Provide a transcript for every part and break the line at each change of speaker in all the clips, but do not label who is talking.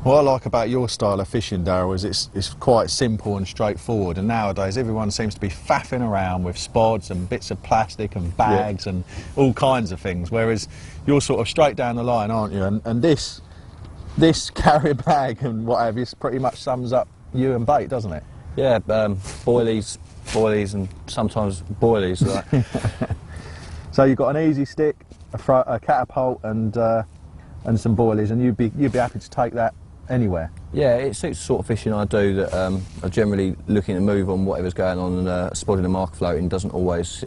What I like about your style of fishing, Darryl, is it's quite simple and straightforward, and nowadays everyone seems to be faffing around with spods and bits of plastic and bags and all kinds of things, whereas you're sort of straight down the line, aren't you? And this carrier bag and what have you pretty much sums up you and bait, doesn't it?
Yeah, boilies and sometimes boilies. Right?
So you've got an easy stick, a catapult and some boilies, and you'd be happy to take that anywhere.
Yeah, it suits the sort of fishing I do, that I'm generally looking to move on whatever's going on, and spotting a marker floating doesn't always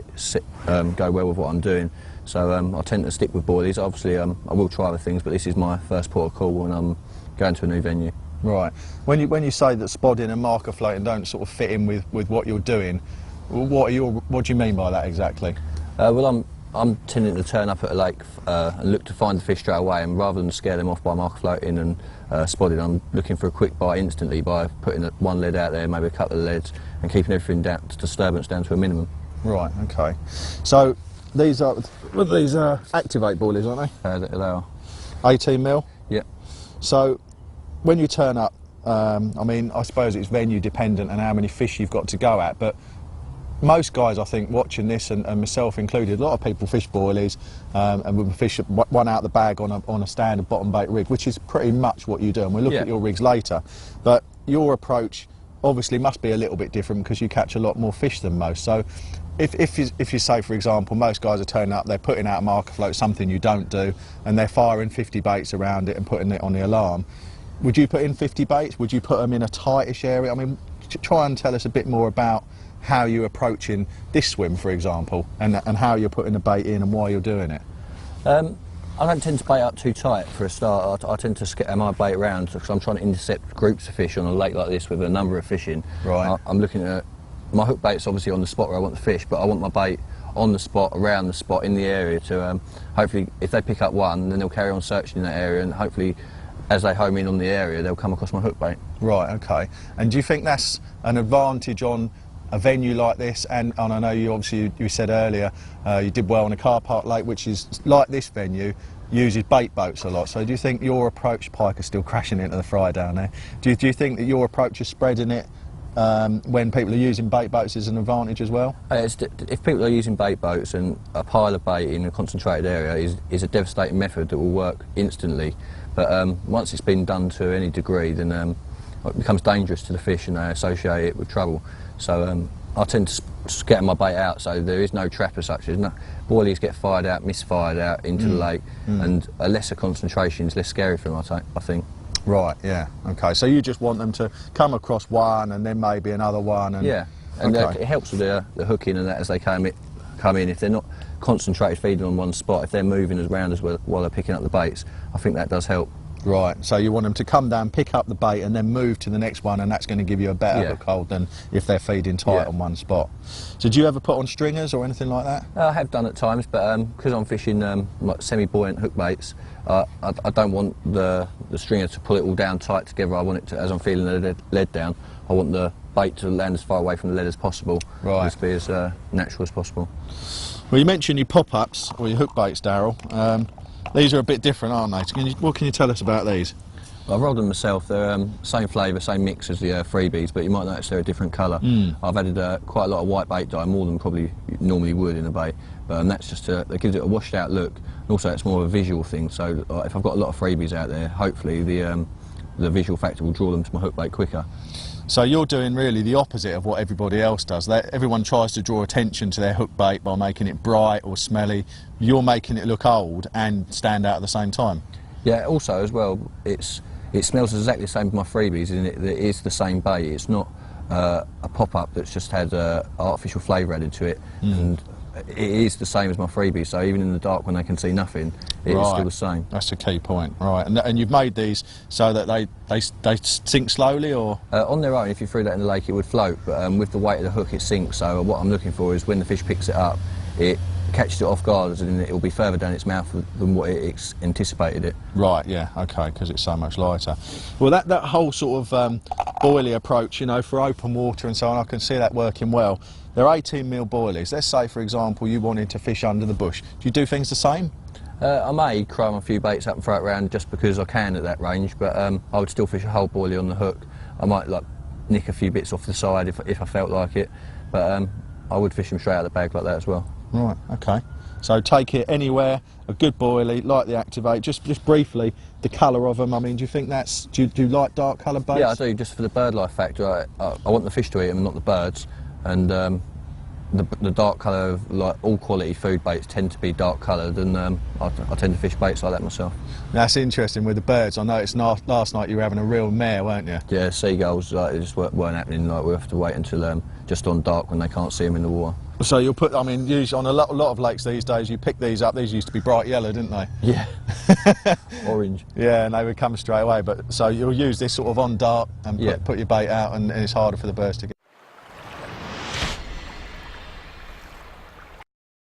go well with what I'm doing. So I tend to stick with boilies. Obviously I will try other things, but this is my first port of call when I'm going to a new venue. Right.
When you say that spodding and marker floating don't sort of fit in with what you're doing, what do you mean by that exactly?
Well, I'm tending to turn up at a lake and look to find the fish straight away, and rather than scare them off by marker floating and spodding, I'm looking for a quick bite instantly by putting one lead out there, maybe a couple of leads, and keeping everything disturbance down to a minimum.
Right, okay. So these are activate boilies, aren't they?
They are.
18 mil?
Yeah.
So when you turn up, I mean, I suppose it's venue dependent and how many fish you've got to go at, but most guys, I think, watching this, and myself included, a lot of people fish boilies and we fish one out the bag on a standard bottom bait rig, which is pretty much what you do, and we'll look at your rigs later. But your approach obviously must be a little bit different because you catch a lot more fish than most. So if you say, for example, most guys are turning up, they're putting out a marker float, something you don't do, and they're firing 50 baits around it and putting it on the alarm, would you put in 50 baits? Would you put them in a tightish area? I mean, try and tell us a bit more about how you're approaching this swim, for example, and how you're putting the bait in and why you're doing it.
I don't tend to bait up too tight for a start. I tend to scatter my bait around because I'm trying to intercept groups of fish on a lake like this with a number of fish in.
Right.
I'm looking at my hook bait's obviously on the spot where I want the fish, but I want my bait on the spot, around the spot, in the area to hopefully, if they pick up one, then they'll carry on searching in that area, and hopefully as they home in on the area, they'll come across my hook bait.
Right, okay. And do you think that's an advantage on a venue like this? And I know you said earlier you did well on a car park lake, which is like this venue, uses bait boats a lot. So do you think your approach, pike are still crashing into the fry down there, do you think that your approach of spreading it when people are using bait boats is an advantage as well?
If people are using bait boats, and a pile of bait in a concentrated area is a devastating method that will work instantly, but once it's been done to any degree, then it becomes dangerous to the fish and they associate it with trouble. So I tend to scatter my bait out, so there is no trap as such. Boilies get fired out, misfired out into the lake, and a lesser concentration is less scary for them, I think. Right,
yeah, okay. So you just want them to come across one and then maybe another one? And,
yeah, and it helps with the hooking and that as they come in. If they're not concentrated feeding on one spot, if they're moving around as well while they're picking up the baits, I think that does help.
Right, so you want them to come down, pick up the bait and then move to the next one, and that's going to give you a better hook hold than if they're feeding tight on one spot. So do you ever put on stringers or anything like that?
I have done at times, but because I'm fishing like semi-buoyant hook baits, I don't want the stringer to pull it all down tight together. I want it to, as I'm feeling the lead down, I want the bait to land as far away from the lead as possible. Right. Just be as natural as possible.
Well, you mentioned your pop-ups, or your hook baits, Darryl. These are a bit different, aren't they? What can you tell us about these?
Well, I've rolled them myself. They're same flavour, same mix as the freebies, but you might notice they're a different colour. I've added quite a lot of white bait dye, more than probably normally would in a bait, but that's just that gives it a washed out look, and also it's more of a visual thing. So if I've got a lot of freebies out there, hopefully the visual factor will draw them to my hook bait quicker.
So you're doing really the opposite of what everybody else does. Everyone tries to draw attention to their hook bait by making it bright or smelly. You're making it look old and stand out at the same time.
Yeah, also as well, it smells exactly the same as my freebies, and it is the same bait. It's not a pop-up that's just had artificial flavour added to it, and it is the same as my freebies, so even in the dark when they can see nothing, it's still the same.
That's a key point, right. And you've made these so that they sink slowly, or?
On their own, if you threw that in the lake, it would float, but with the weight of the hook, it sinks. So what I'm looking for is when the fish picks it up, it catches it off guard, and it will be further down its mouth than what it anticipated it. Right,
yeah, okay, because it's so much lighter. Well, that whole sort of boilie approach, you know, for open water and so on, I can see that working well. They're 18 mil boilies. Let's say, for example, you wanted to fish under the bush. Do you do things the same?
I may cram a few baits up and throw it around just because I can at that range, but I would still fish a whole boilie on the hook. I might like nick a few bits off the side if I felt like it, but I would fish them straight out of the bag like that as well.
Right, okay. So take it anywhere, a good boilie, like the Activate. Just briefly, the colour of them. I mean, do you think that's? Do you like dark coloured baits?
Yeah, I do. Just for the bird life factor, I want the fish to eat them, not the birds, and the dark colour of like all quality food baits tend to be dark coloured, and I tend to fish baits like that myself.
That's interesting with the birds. I noticed last night you were having a real mare, weren't you?
Yeah, seagulls they just weren't happening. Like we have to wait until just on dark when they can't see them in the water.
So you'll put, I mean, usually on a lot of lakes these days, you pick these up. These used to be bright yellow, didn't they?
Yeah. Orange.
Yeah, and they would come straight away. But so you'll use this sort of on dark and put your bait out, and it's harder for the birds to get.